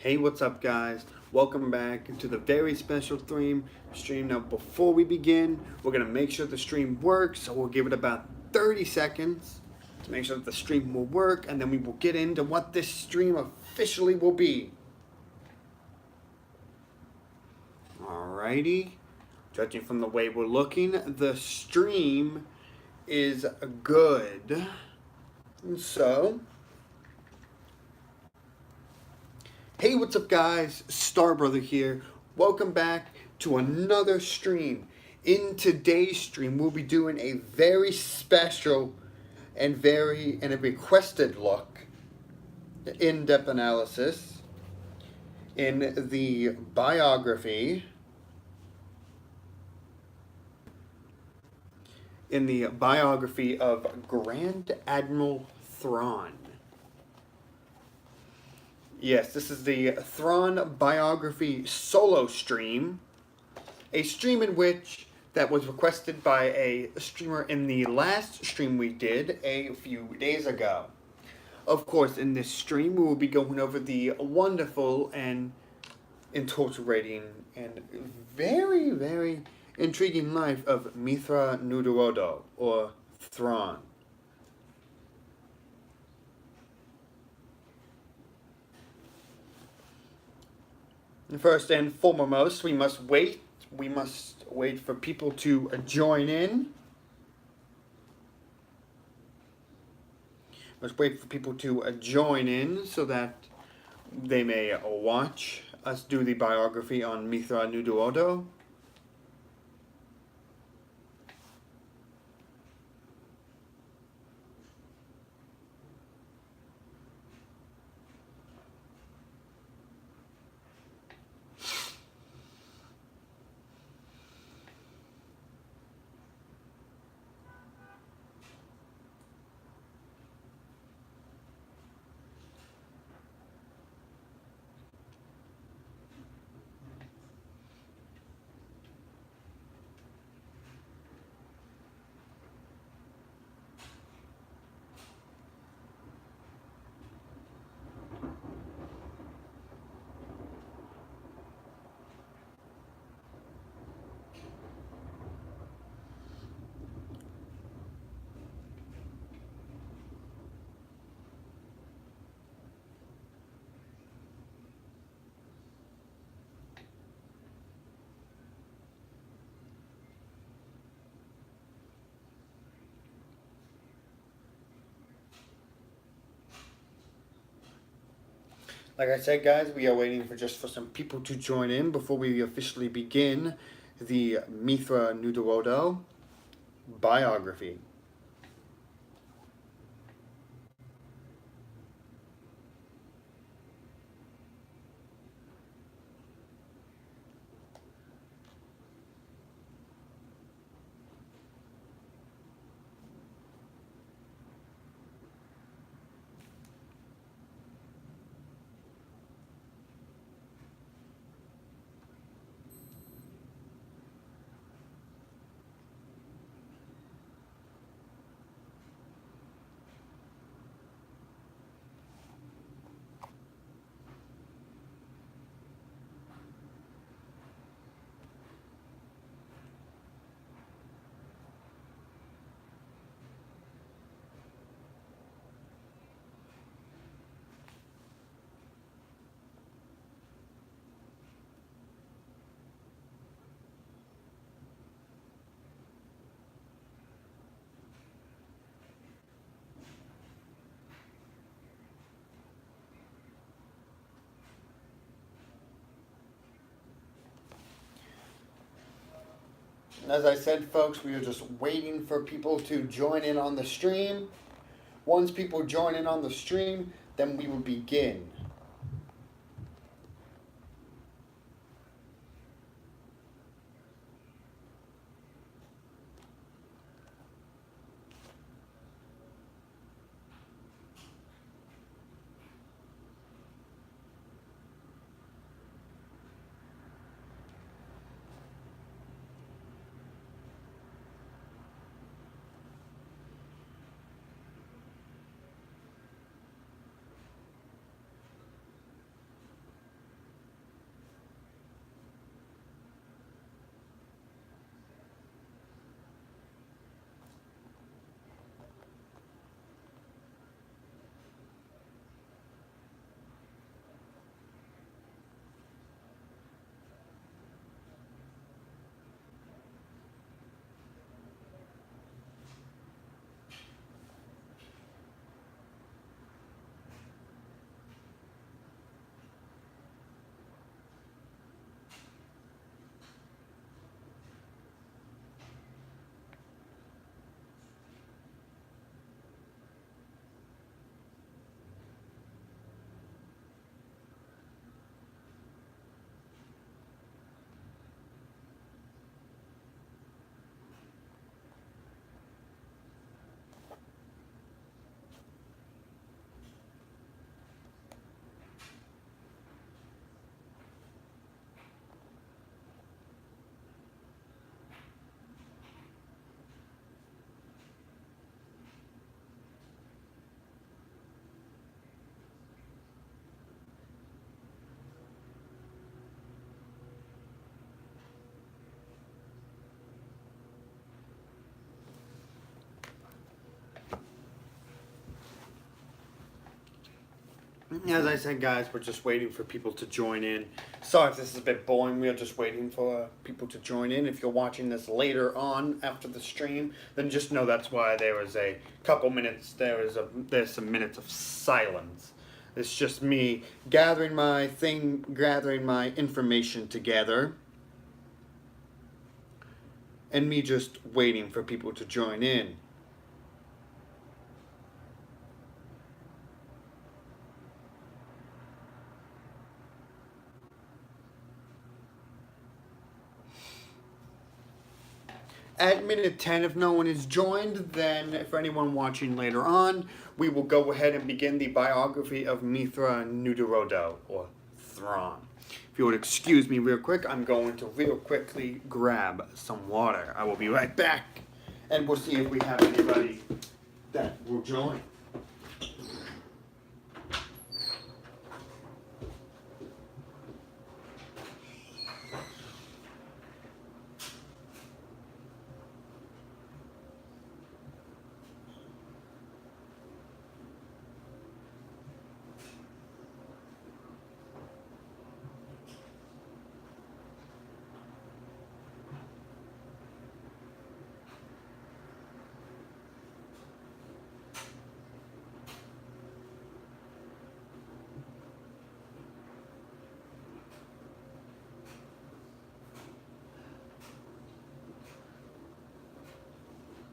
Hey, what's up, guys? Welcome back to the very special stream. Now, before we begin, we're gonna make sure the stream works, so we'll give it about 30 seconds to make sure that the stream will work, and then we will get into what this stream officially will be. Alrighty. Judging from the way we're looking, the stream is good. So, hey, what's up, guys? Starbrother here. Welcome back to another stream. In today's stream, we'll be doing a very special and a requested look, in-depth analysis in the biography of Grand Admiral Thrawn. Yes, this is the Thrawn biography solo stream. A stream that was requested by a streamer in the last stream we did a few days ago. Of course, in this stream, we will be going over the wonderful and entorturing and very, very intriguing life of Mithra Nuduodo, or Thrawn. First and foremost, we must wait for people to join in. Let's wait for people to join in so that they may watch us do the biography on Mithra Nuduodo. Like I said, guys, we are waiting for some people to join in before we officially begin the Mithra Nuduodo biography. As I said, folks, we are just waiting for people to join in on the stream. Once people join in on the stream, then we will begin. As I said, guys, we're just waiting for people to join in. Sorry if this is a bit boring. We are just waiting for people to join in. If you're watching this later on after the stream, then just know that's why there was a couple minutes. There's some minutes of silence. It's just me gathering my information together, and me just waiting for people to join in. At minute 10, if no one is joined, then for anyone watching later on, we will go ahead and begin the biography of Mithra Nuderodo, or Thrawn. If you would excuse me real quick, I'm going to real quickly grab some water. I will be right back, and we'll see if we have anybody that will join.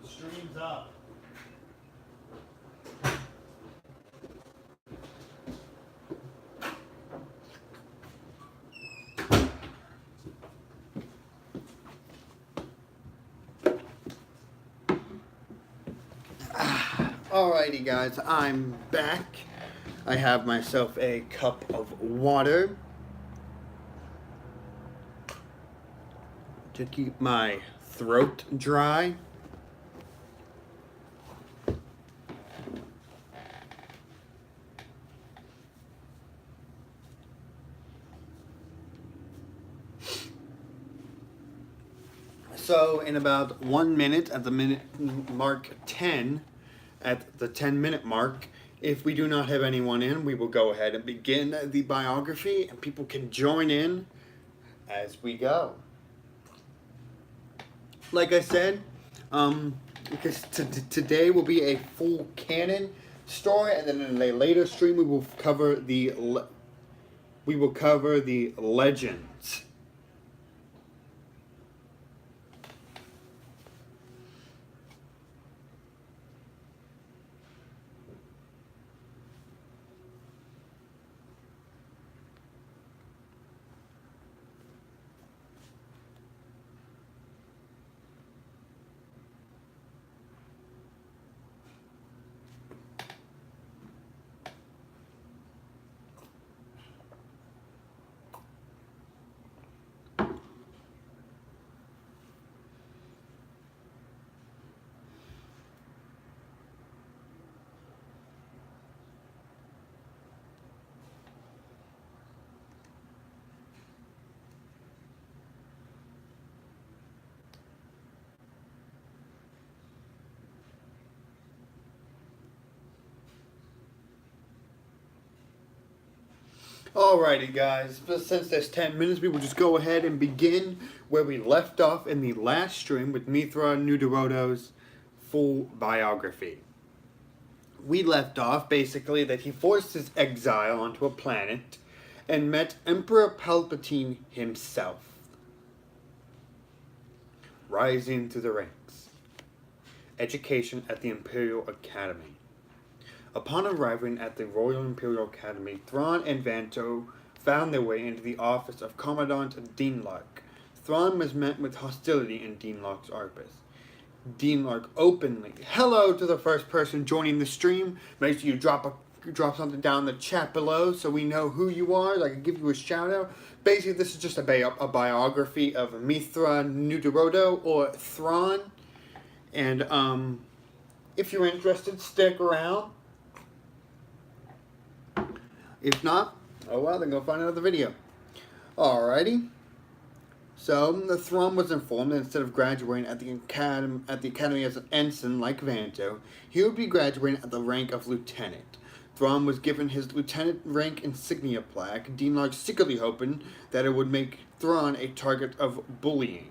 Stream's up. Alrighty, guys, I'm back. I have myself a cup of water to keep my throat dry. So in about 1 minute, at the minute mark 10, at the 10-minute mark, if we do not have anyone in, we will go ahead and begin the biography, and people can join in as we go. Like I said, because today will be a full canon story, and then in a later stream we will cover the legends. Alrighty, guys, since there's 10 minutes, we will just go ahead and begin where we left off in the last stream with Mithra Nuderodo's full biography. We left off, basically, that he forced his exile onto a planet and met Emperor Palpatine himself, rising through the ranks. Education at the Imperial Academy. Upon arriving at the Royal Imperial Academy, Thrawn and Vanto found their way into the office of Commandant Dienlark. Thrawn was met with hostility in Dienlark's office. Dienlark openly, hello to the first person joining the stream. Make sure you drop something down in the chat below so we know who you are, so I can give you a shout out. Basically, this is just a biography of Mithra Nuderodo, or Thrawn. And if you're interested, stick around. If not, oh well, then go find another video. Alrighty. So, the Thrawn was informed that instead of graduating at the academy as an ensign like Vanto, he would be graduating at the rank of lieutenant. Thrawn was given his lieutenant rank insignia plaque, Dienlog secretly hoping that it would make Thrawn a target of bullying.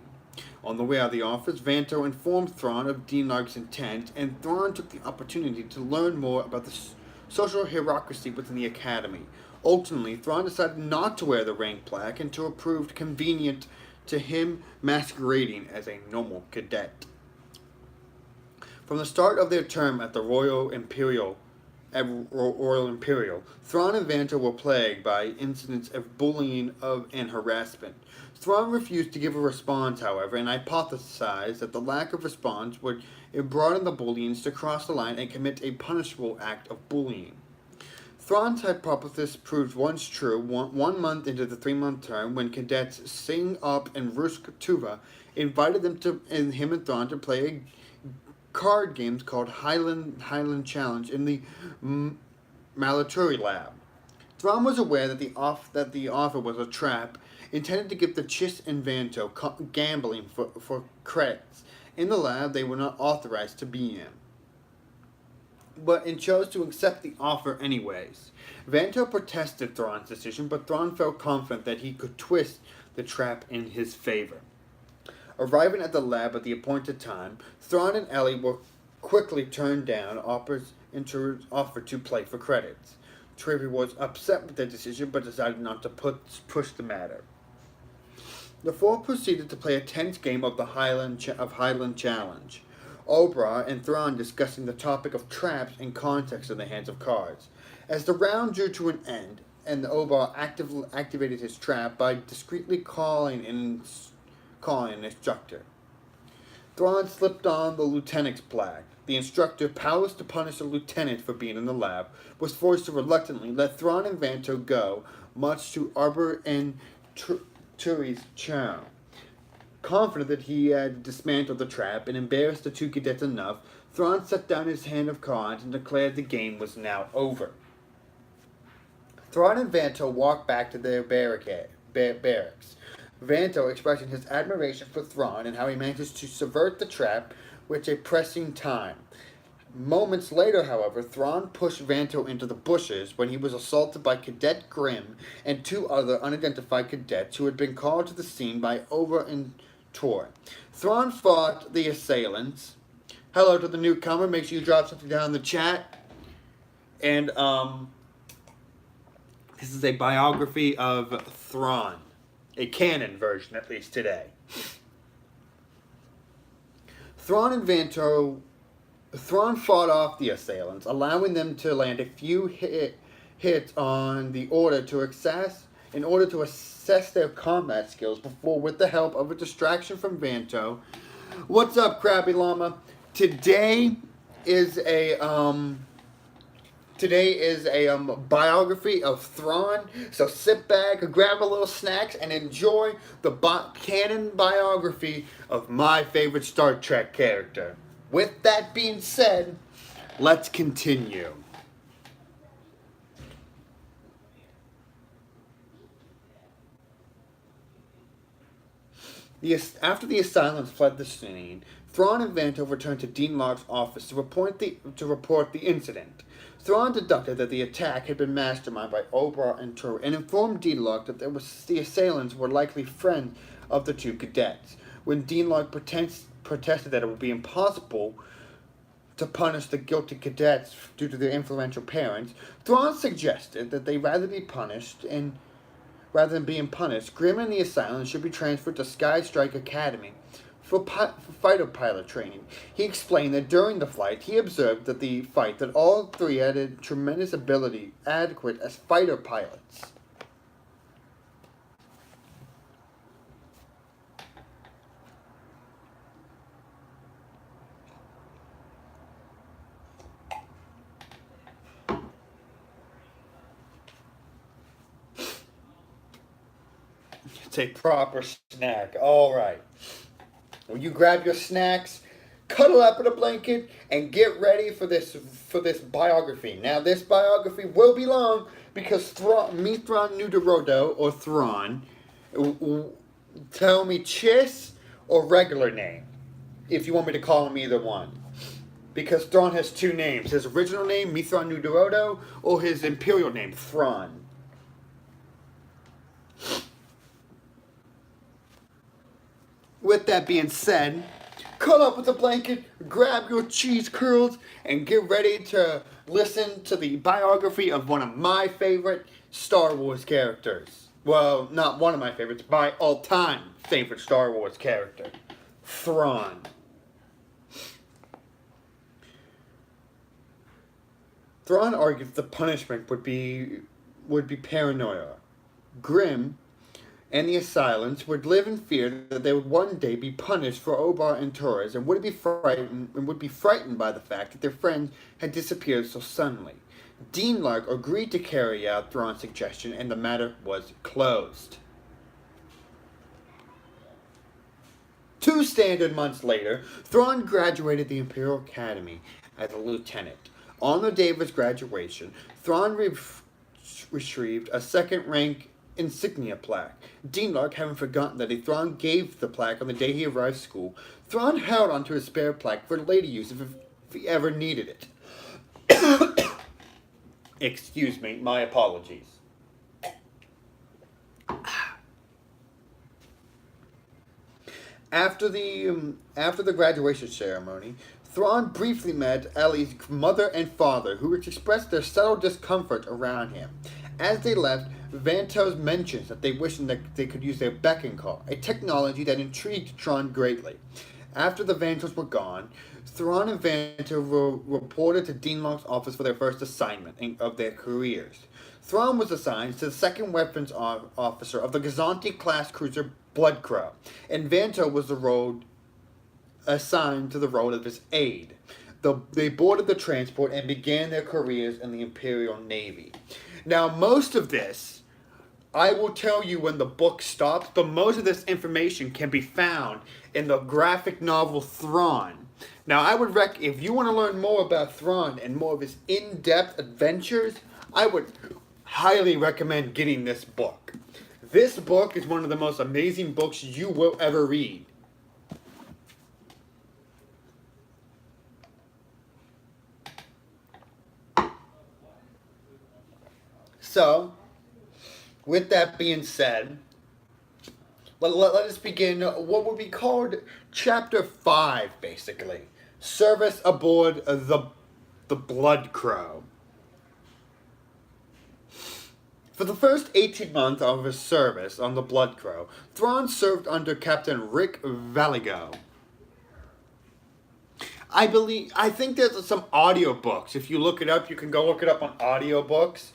On the way out of the office, Vanto informed Thrawn of Dienlog's intent, and Thrawn took the opportunity to learn more about the social hierarchy within the Academy. Ultimately, Thrawn decided not to wear the rank plaque until it proved convenient to him masquerading as a normal cadet. From the start of their term at the Royal Imperial, Thrawn and Vanto were plagued by incidents of bullying and harassment. Thrawn refused to give a response, however, and hypothesized that the lack of response would broaden the bullies to cross the line and commit a punishable act of bullying. Thrawn's hypothesis proved once true 1 month into the 3-month term when cadets Sing Up and Rusk Tuva invited him and Thrawn to play a card games called Highland Challenge in the Malaturi Lab. Thrawn was aware that the offer was a trap intended to get the Chiss and Vanto gambling for credits in the lab they were not authorized to be in, and chose to accept the offer anyways. Vanto protested Thrawn's decision, but Thrawn felt confident that he could twist the trap in his favor. Arriving at the lab at the appointed time, Thrawn and Ellie were quickly turned down offers to play for credits. Trevi was upset with their decision, but decided not to push the matter. The four proceeded to play a tense game of the Highland Challenge. Obra and Thrawn discussing the topic of traps in context of the hands of cards. As the round drew to an end, and Obra activated his trap by discreetly calling an instructor. Thrawn slipped on the lieutenant's plaque. The instructor, powerless to punish a lieutenant for being in the lab, was forced to reluctantly let Thrawn and Vanto go, much to Arbor and Turi's charm. Confident that he had dismantled the trap and embarrassed the two cadets enough, Thrawn set down his hand of cards and declared the game was now over. Thrawn and Vanto walked back to their barracks. Vanto expressing his admiration for Thrawn and how he managed to subvert the trap with a pressing time. Moments later, however, Thrawn pushed Vanto into the bushes when he was assaulted by Cadet Grimm and 2 other unidentified cadets who had been called to the scene by Over and Tor. Thrawn fought the assailants. Hello to the newcomer. Make sure you drop something down in the chat. And this is a biography of Thrawn. A canon version, at least today. Thrawn fought off the assailants, allowing them to land a few hits on the order to assess their combat skills before, with the help of a distraction from Vanto. What's up, Krabby Llama? Today is a biography of Thrawn, so sit back, grab a little snacks, and enjoy the canon biography of my favorite Star Trek character. With that being said, let's continue. After the assailants fled the scene, Thrawn and Vanto returned to Dean Locke's office to report the incident. Thrawn deducted that the attack had been masterminded by Obra and Tur and informed Dean Locke that the assailants were likely friends of the 2 cadets. When Dean Locke protested that it would be impossible to punish the guilty cadets due to their influential parents, Thrawn suggested that they rather than being punished, Grimm and the assailants should be transferred to Sky Strike Academy for fighter pilot training. He explained that during the flight, he observed that all 3 had a tremendous ability, adequate as fighter pilots. It's a proper snack. All right. When you grab your snacks, cuddle up in a blanket, and get ready for this biography. Now, this biography will be long because Thrawn Nuderodo, or Thrawn, tell me Chiss or regular name, if you want me to call him either one. because Thrawn has two names: his original name, Mithron Nudorodo, or his imperial name, Thrawn. With that being said, curl up with a blanket, grab your cheese curls, and get ready to listen to the biography of one of my favorite Star Wars characters. Well, not one of my favorites, my all-time favorite Star Wars character, Thrawn. Thrawn argued the punishment would be paranoia. Grimm and the assailants would live in fear that they would one day be punished for Obar and Torres, and would be frightened by the fact that their friends had disappeared so suddenly. Dean Lark agreed to carry out Thrawn's suggestion, and the matter was closed. 2 standard months later, Thrawn graduated the Imperial Academy as a lieutenant. On the day of his graduation, Thrawn retrieved a second-rank insignia plaque. Dean Lark, having forgotten that Thrawn gave the plaque on the day he arrived at school, Thrawn held onto his spare plaque for later use if he ever needed it. Excuse me, my apologies. After the graduation ceremony, Thrawn briefly met Ellie's mother and father, who expressed their subtle discomfort around him. As they left, Vantos mentions that they wished that they could use their beckon call, a technology that intrigued Thrawn greatly. After the Vantos were gone, Thrawn and Vanto reported to Dean Lark's office for their first assignment of their careers. Thrawn was assigned to the second weapons officer of the Gazanti-class cruiser Bloodcrow, and Vanto was assigned to the role of his aide. They boarded the transport and began their careers in the Imperial Navy. Now, most of this, I will tell you when the book stops, but most of this information can be found in the graphic novel Thrawn. Now, I would if you want to learn more about Thrawn and more of his in-depth adventures, I would highly recommend getting this book. This book is one of the most amazing books you will ever read. So, with that being said, let us begin what would be called Chapter 5, basically. Service aboard the Bloodcrow. For the first 18 months of his service on the Bloodcrow, Thrawn served under Captain Rick Valigo. I think there's some audiobooks. If you look it up, you can go look it up on audiobooks.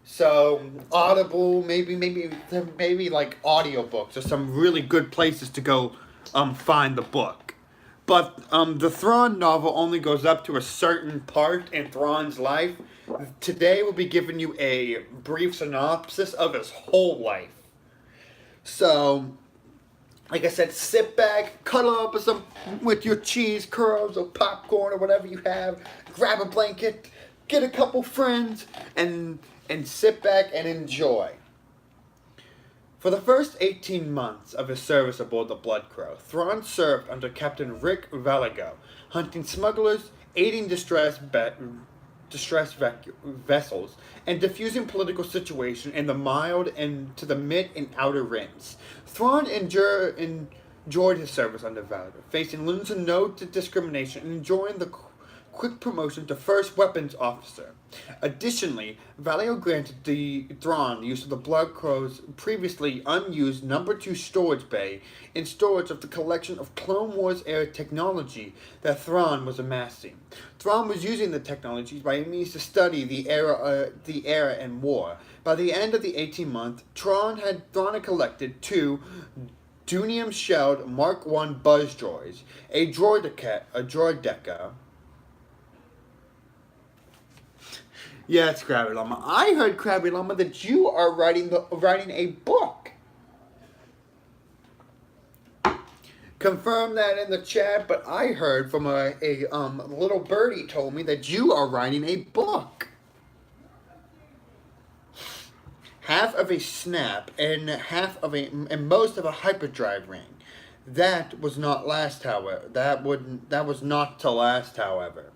So, Audible, maybe like audiobooks are some really good places to go find the book. But the Thrawn novel only goes up to a certain part in Thrawn's life. Today we'll be giving you a brief synopsis of his whole life. So, like I said, sit back, cuddle up with your cheese curls or popcorn or whatever you have, grab a blanket, get a couple friends, and sit back and enjoy. For the first 18 months of his service aboard the Bloodcrow, Thrawn served under Captain Rick Valigo, hunting smugglers, aiding distressed vessels, and diffusing political situation in the mild and to the mid and outer rims. Thrawn enjoyed his service under Valigo, facing little to no discrimination and enjoying the quick promotion to first weapons officer. Additionally, Valigo granted Thrawn the use of the Bloodcrow's previously unused No. 2 storage bay in storage of the collection of Clone Wars-era technology that Thrawn was amassing. Thrawn was using the technologies by means to study the era and war. By the end of the 18 months, Thrawn had collected 2 Dunium-shelled Mark I buzz droids, a droideca. Yes, Krabby Llama. I heard, Krabby Llama, that you are writing a book. Confirm that in the chat, but I heard from a little birdie told me that you are writing a book. Half of a snap and most of a hyperdrive ring. That was not to last, however.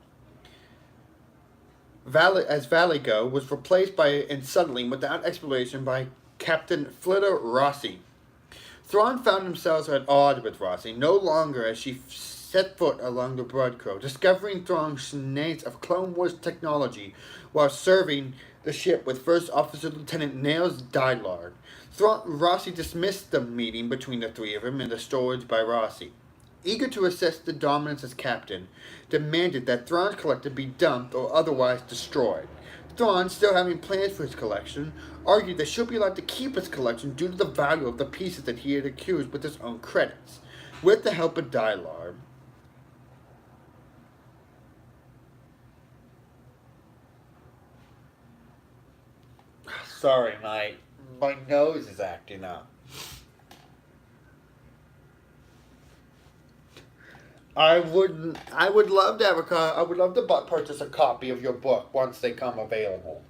as Valigo was replaced by and suddenly, without explanation, by Captain Flitter Rossi. Thrawn found himself at odds with Rossi, no longer as she set foot along the Broodcrow, discovering Thrawn's shenanigans of Clone Wars technology while serving the ship with First Officer Lieutenant Nails Dylard. Rossi dismissed the meeting between the three of them in the storage by Rossi. Eager to assess the dominance as captain, demanded that Thrawn's collection be dumped or otherwise destroyed. Thrawn, still having plans for his collection, argued that she'll be allowed to keep his collection due to the value of the pieces that he had accused with his own credits. With the help of Dylard, sorry, my nose is acting up. I would love to have I would love to purchase a copy of your book once they come available.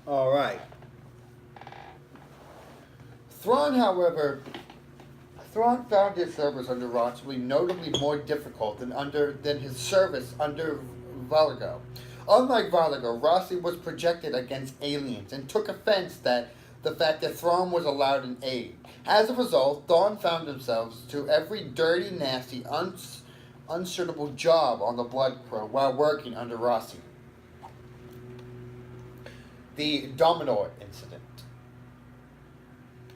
All right. Thrawn, however, Thrawn found his service under Rossi notably more difficult than his service under Valigo. Unlike Valigo, Rossi was projected against aliens and took offense that the fact that Thrawn was allowed an aid. As a result, Thrawn found himself to every dirty, nasty, unsuitable job on the Blood Crow while working under Rossi. The Dominor incident.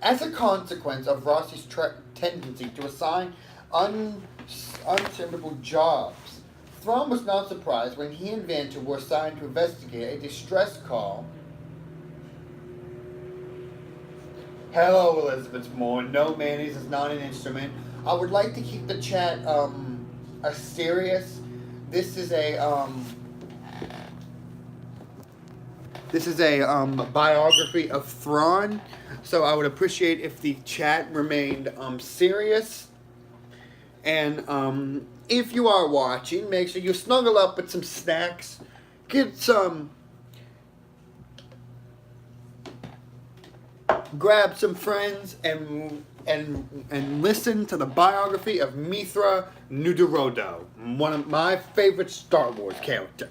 As a consequence of Rossi's tendency to assign unsuitable jobs, Thrawn was not surprised when he and Vanto were assigned to investigate a distress call. Hello, Elizabeth Moore. No, mayonnaise is not an instrument. I would like to keep the chat a serious. This is a biography of Thrawn, so I would appreciate if the chat remained serious. And if you are watching, make sure you snuggle up with some snacks, get grab some friends, and listen to the biography of Mithra Nuderodo, one of my favorite Star Wars characters.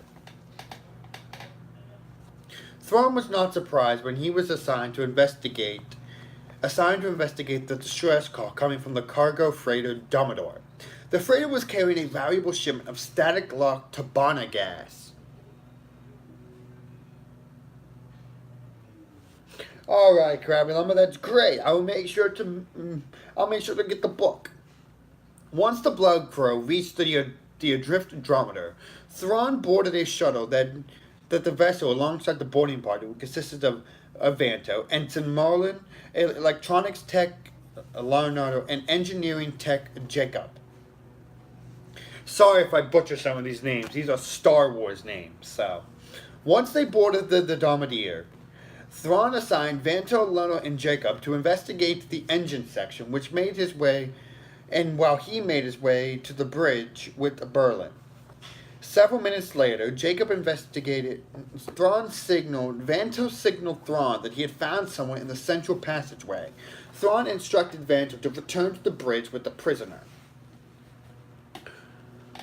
Thrawn was not surprised when he was assigned to investigate the distress call coming from the cargo freighter Dominor. The freighter was carrying a valuable shipment of static lock Tabana gas. All right, Krabby Llama, that's great. I'll make sure to get the book. Once the Blood Crow reached the adrift Andrometer, Thrawn boarded a shuttle that the vessel alongside the boarding party consisted of Vanto, Ensign Marlin, electronics tech Leonardo, and engineering tech Jacob. Sorry if I butcher some of these names. These are Star Wars names. So, once they boarded the Domineer, Thrawn assigned Vanto, Leonardo, and Jacob to investigate the engine section, while he made his way to the bridge with Berlin. Several minutes later, Jacob investigated. Vanto signaled Thrawn that he had found someone in the central passageway. Thrawn instructed Vanto to return to the bridge with the prisoner.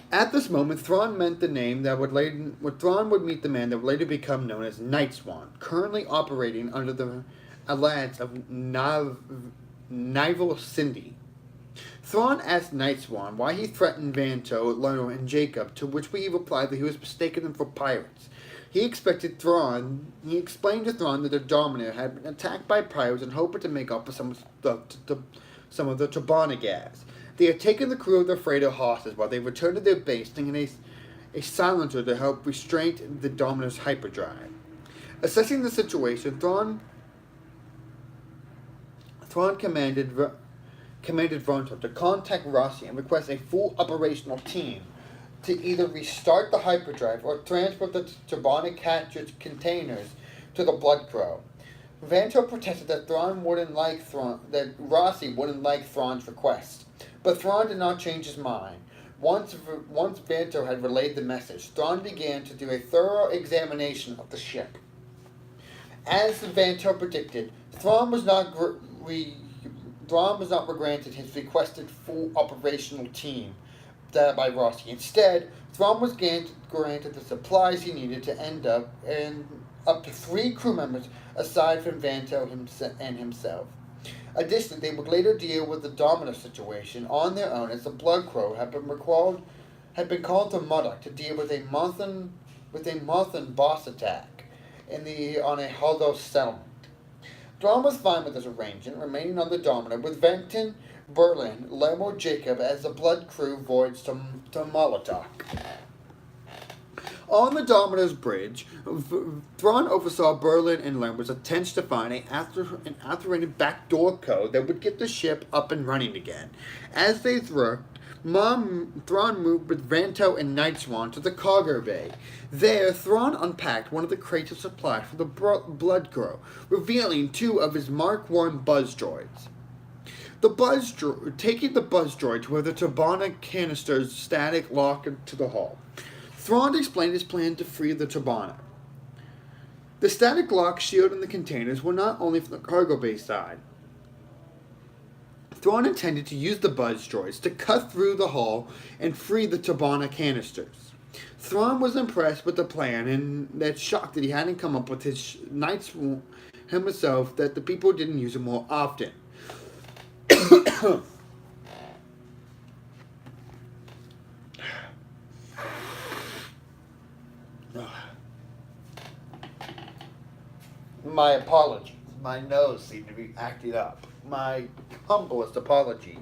At this moment, Thrawn meet the man that would later become known as Night Swan, currently operating under the alliance of Nival Cindy. Thrawn asked Night Swan why he threatened Vanto, Leonardo, and Jacob, to which he replied that he was mistaking them for pirates. He explained to Thrawn that the Domineer had been attacked by pirates and hoped to make up for some of the Tabana gas. They had taken the crew of the freighter hostage while they returned to their base, thinking a silencer to help restrain the Domineer's hyperdrive. Assessing the situation, Thrawn commanded Vanto to contact Rossi and request a full operational team to either restart the hyperdrive or transport the Tabana cartridge containers to the Blood Crow. Vanto protested that Rossi wouldn't like Thrawn's request, but Thrawn did not change his mind. Once Vanto had relayed the message, Thrawn began to do a thorough examination of the ship. As Vanto predicted, Thrawn was not granted his requested full operational team by Rossi. Instead, Thrawn was granted the supplies he needed to end up to 3 crew members aside from Vanto and himself. Additionally, they would later deal with the Dominator situation on their own, as the Blood Crow had been called to Muddock to deal with a Mothan boss attack on a Hollow settlement. Thrawn was fine with this arrangement, remaining on the Dominator with Venton, Berlin, Lermo, Jacob as the Blood Crew voyaged to Molotok. On the Dominator's bridge, Thrawn oversaw Berlin and Lermo's attempts to find an authorized backdoor code that would get the ship up and running again. As they worked, Thrawn moved with Vanto and Nightswan to the cargo bay. There, Thrawn unpacked one of the crates of supplies for the Blood Crow, revealing 2 of his Mark I buzz droids. Taking the buzz droid to where the turbine canisters static lock to the hull, Thrawn explained his plan to free the turbine. The static lock shield and the containers were not only from the cargo bay side. Thrawn intended to use the buzz droids to cut through the hull and free the turbine canisters. Thrawn was impressed with the plan and that shocked that he hadn't come up with his knights himself, that the people didn't use it more often. My apologies. My nose seemed to be acting up. My humblest apologies.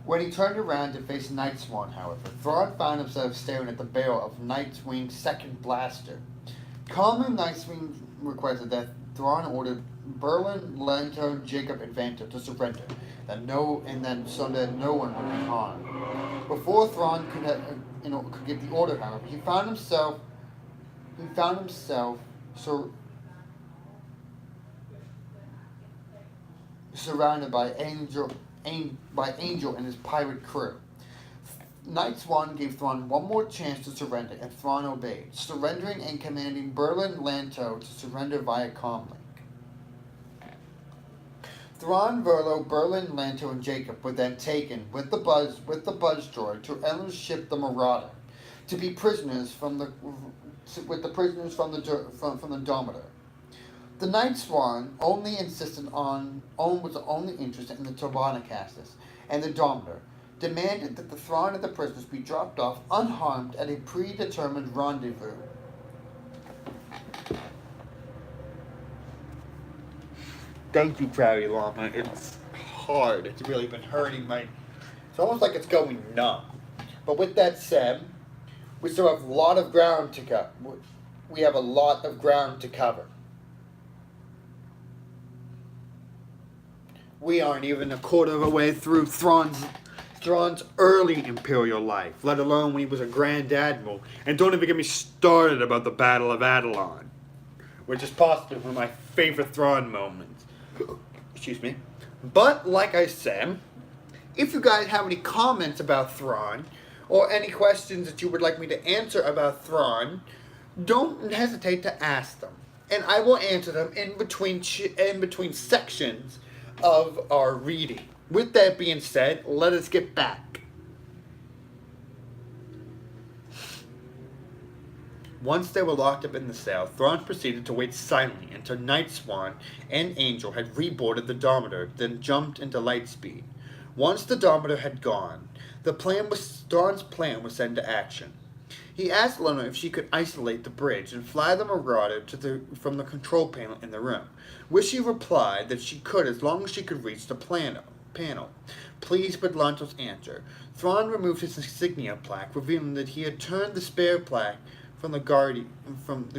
When he turned around to face Nightswan, however, Thrawn found himself staring at the barrel of Nightwing's second blaster. Calmly, Nightwing requested that Thrawn ordered Berlin, Lento, Jacob, and Vanto to surrender, so that no one would be harmed. Before Thrawn could get the order, however, he found himself surrounded by Angel and his pirate crew. Nightswan gave Thrawn one more chance to surrender, and Thrawn obeyed, surrendering and commanding Berlin Lanto to surrender via comlink. Thrawn, Verlo, Berlin, Lanto, and Jacob were then taken with the buzz droid to Ellen's ship, the Marauder, to be prisoners from the Dominator. The Nightswan was only interested in the Turbana Castus, and the Dominator demanded that the Thrawn and the prisoners be dropped off unharmed at a predetermined rendezvous. Thank you, Crowdy Llama. It's hard. It's really been hurting it's almost like it's going numb. But with that said, we still have a lot of ground to cover. We have a lot of ground to cover. We aren't even a quarter of a way through Thrawn's early Imperial life, let alone when he was a Grand Admiral. And don't even get me started about the Battle of Adelon, which is possibly one of my favorite Thrawn moments. Excuse me. But, like I said, if you guys have any comments about Thrawn, or any questions that you would like me to answer about Thrawn, don't hesitate to ask them. And I will answer them in between sections of our reading. With that being said, let us get back. Once they were locked up in the cell, Thrawn proceeded to wait silently until Nightswan and Angel had reboarded the Dominator, then jumped into lightspeed. Once the Dominator had gone, Thrawn's plan was set into action. He asked Lena if she could isolate the bridge and fly the Marauder from the control panel in the room, which she replied that she could as long as she could reach the panel. Pleased with Lanto's answer, Thrawn removed his insignia plaque, revealing that he had turned the spare plaque from the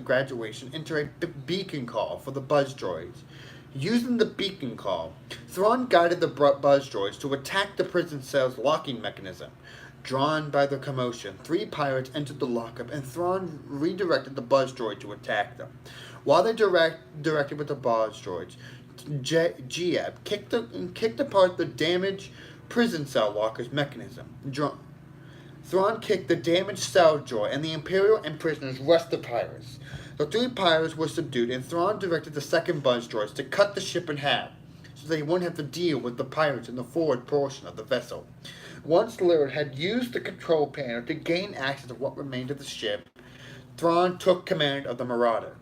graduation into a beacon call for the buzz droids. Using the beacon call, Thrawn guided the buzz droids to attack the prison cell's locking mechanism. Drawn by the commotion, 3 pirates entered the lockup, and Thrawn redirected the buzz droid to attack them. While they directed with the barge droids, Giab kicked apart the damaged prison cell locker's mechanism. Thrawn kicked the damaged cell door, and the Imperial and prisoners rushed the pirates. The three pirates were subdued, and Thrawn directed the second barge droids to cut the ship in half, so they wouldn't have to deal with the pirates in the forward portion of the vessel. Once Lyra had used the control panel to gain access to what remained of the ship, Thrawn took command of the Marauder.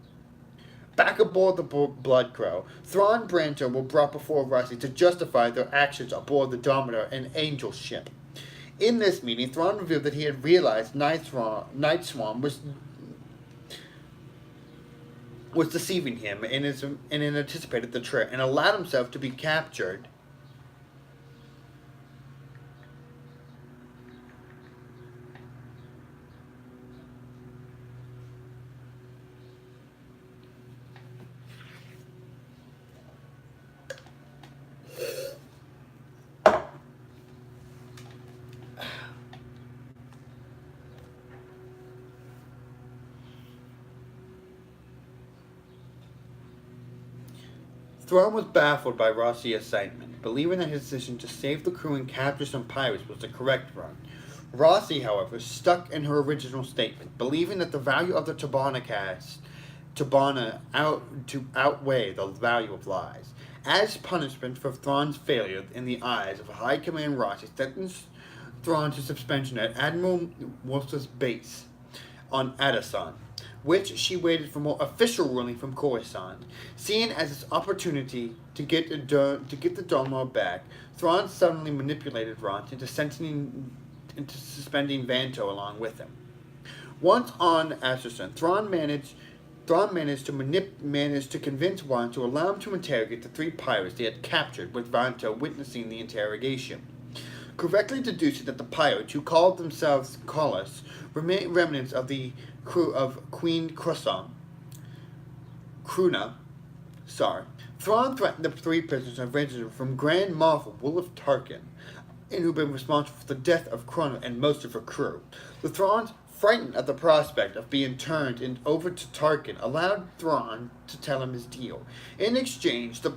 Back aboard the Blood Crow, Thrawn and Branto were brought before Rossi to justify their actions aboard the Dominator and Angel's ship. In this meeting, Thrawn revealed that he had realized Night Swan was deceiving him and anticipated the trick and allowed himself to be captured. Thrawn was baffled by Rossi's assignment, believing that his decision to save the crew and capture some pirates was the correct one. Rossi, however, stuck in her original statement, believing that the value of the Tabana outweigh the value of lies. As punishment for Thrawn's failure in the eyes of High Command, Rossi sentenced Thrawn to suspension at Admiral Wolf's base on Adasan, which she waited for more official ruling from Coruscant. Seeing as its opportunity to get the Dalmar back, Thrawn suddenly manipulated Ron into suspending Vanto along with him. Once on Asterson, Thrawn managed to convince Ron to allow him to interrogate the three pirates they had captured, with Vanto witnessing the interrogation. Correctly deducing that the pirates, who called themselves Collis, remained remnants of the crew of Queen Cruna. Thrawn threatened the three prisoners and ransomed them from Grand Moff Wulf Tarkin, and who had been responsible for the death of Cruna and most of her crew. The Throns, frightened at the prospect of being turned over to Tarkin, allowed Thrawn to tell him his deal. In exchange for the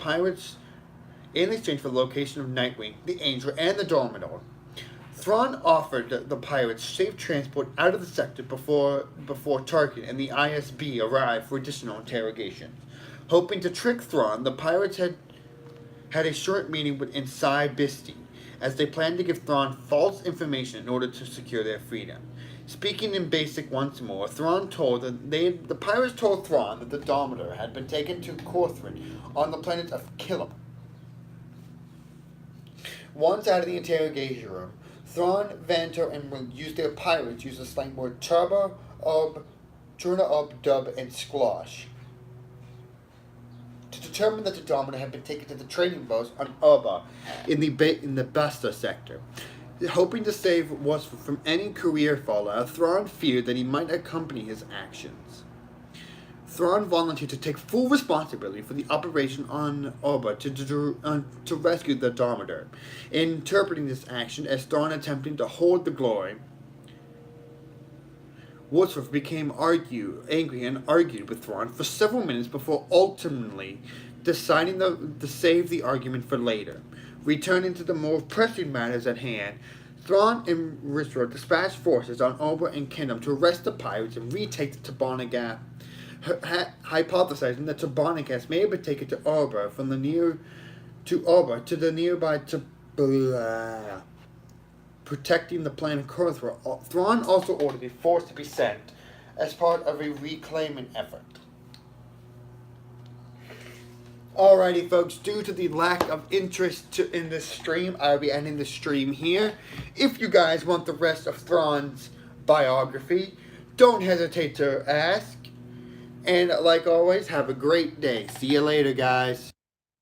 location of Nightwing, the Angel, and the Dominator, Thrawn offered the pirates safe transport out of the sector before Tarkin and the ISB arrived for additional interrogations. Hoping to trick Thrawn, the pirates had a short meeting with Insai Bisti, as they planned to give Thrawn false information in order to secure their freedom. Speaking in basic once more, the pirates told Thrawn that the Dominator had been taken to Corthrin on the planet of Killam. Once out of the interrogation room, Thrawn, Vanto, and their pirates used the slang word Turna Ob, Dub, and Sklosh to determine that the Dominator had been taken to the trading boats on Urba in the Basta sector. Hoping to save Wasp from any career fallout, Thrawn feared that he might accompany his actions. Thrawn volunteered to take full responsibility for the operation on Urba to rescue the Dominator, interpreting this action as Thrawn attempting to hold the glory. Wordsworth became angry and argued with Thrawn for several minutes before ultimately deciding to save the argument for later. Returning to the more pressing matters at hand, Thrawn and Risra dispatched forces on Urba and Kingdom to arrest the pirates and retake the Tabana Gap, hypothesizing that Tabana Gas may have been taken to Urba to the nearby Tabula, protecting the planet Corthra. Thrawn also ordered a force to be sent as part of a reclaiming effort. Alrighty, folks, due to the lack of interest in this stream, I'll be ending the stream here. If you guys want the rest of Thrawn's biography, don't hesitate to ask. And like always, have a great day. See you later, guys.